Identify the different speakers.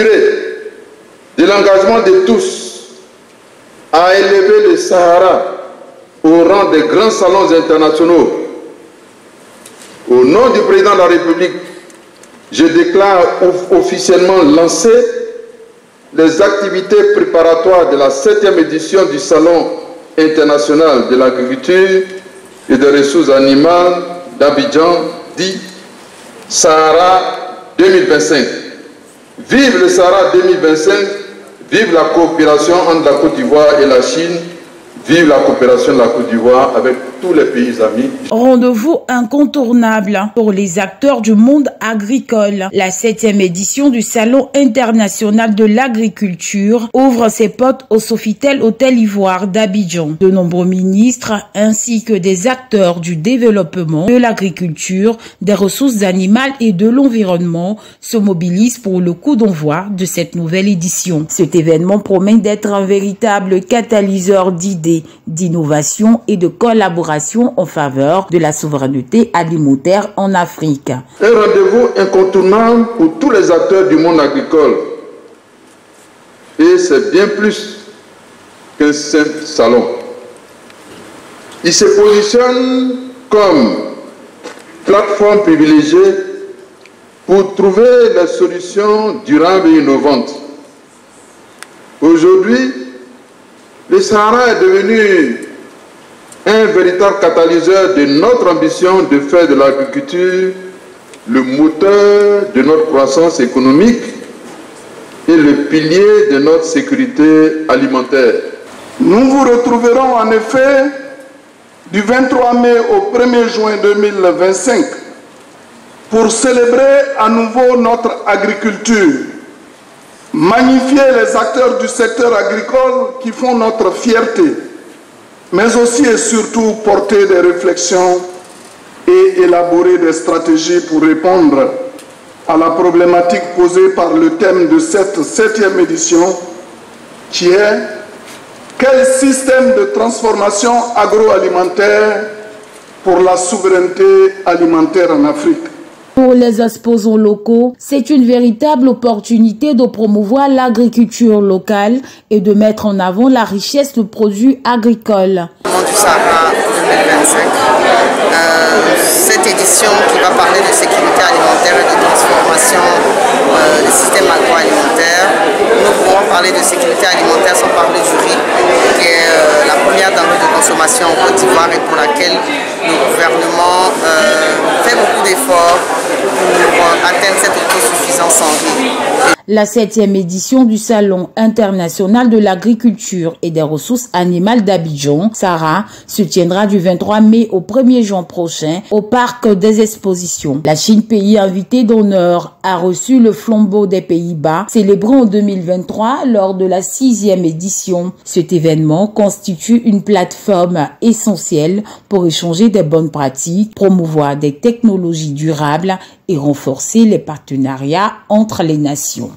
Speaker 1: de l'engagement de tous à élever le Sahara au rang des grands salons internationaux. Au nom du président de la République, je déclare officiellement lancer les activités préparatoires de la 7e édition du Salon international de l'agriculture et des ressources animales d'Abidjan, dit Sahara 2025. Vive le Sahara 2025, vive la coopération entre la Côte d'Ivoire et la Chine, vive la coopération de la Côte d'Ivoire avec tous les pays amis.
Speaker 2: Rendez-vous incontournable pour les acteurs du monde agricole. La 7e édition du Salon international de l'agriculture ouvre ses portes au Sofitel Hôtel Ivoire d'Abidjan. De nombreux ministres ainsi que des acteurs du développement, de l'agriculture, des ressources animales et de l'environnement se mobilisent pour le coup d'envoi de cette nouvelle édition. Cet événement promet d'être un véritable catalyseur d'idées, d'innovation et de collaboration en faveur de la souveraineté alimentaire en Afrique.
Speaker 1: Un rendez-vous incontournable pour tous les acteurs du monde agricole. Et c'est bien plus qu'un simple salon. Il se positionne comme plateforme privilégiée pour trouver des solutions durables et innovantes. Aujourd'hui, le Sahara est devenu un véritable catalyseur de notre ambition de faire de l'agriculture le moteur de notre croissance économique et le pilier de notre sécurité alimentaire. Nous vous retrouverons en effet du 23 mai au 1er juin 2025 pour célébrer à nouveau notre agriculture, magnifier les acteurs du secteur agricole qui font notre fierté, mais aussi et surtout porter des réflexions et élaborer des stratégies pour répondre à la problématique posée par le thème de cette 7e édition, qui est quel système de transformation agroalimentaire pour la souveraineté alimentaire en Afrique.
Speaker 2: Pour les exposants locaux, c'est une véritable opportunité de promouvoir l'agriculture locale et de mettre en avant la richesse de produits agricoles.
Speaker 3: Du Sahara 2025, cette édition qui va parler de sécurité alimentaire et de transformation des systèmes agroalimentaires. Nous pourrons parler de sécurité alimentaire sans parler du riz, qui est la première denrée de consommation en Côte d'Ivoire et pour laquelle le gouvernement fait beaucoup d'efforts pour atteindre cette autosuffisance en riz.
Speaker 2: La 7e édition du Salon international de l'agriculture et des ressources animales d'Abidjan, Sahara, se tiendra du 23 mai au 1er juin prochain au Parc des Expositions. La Chine, pays invité d'honneur, a reçu le flambeau des Pays-Bas, célébré en 2023 lors de la 6e édition. Cet événement constitue une plateforme essentielle pour échanger des bonnes pratiques, promouvoir des technologies durables et renforcer les partenariats entre les nations.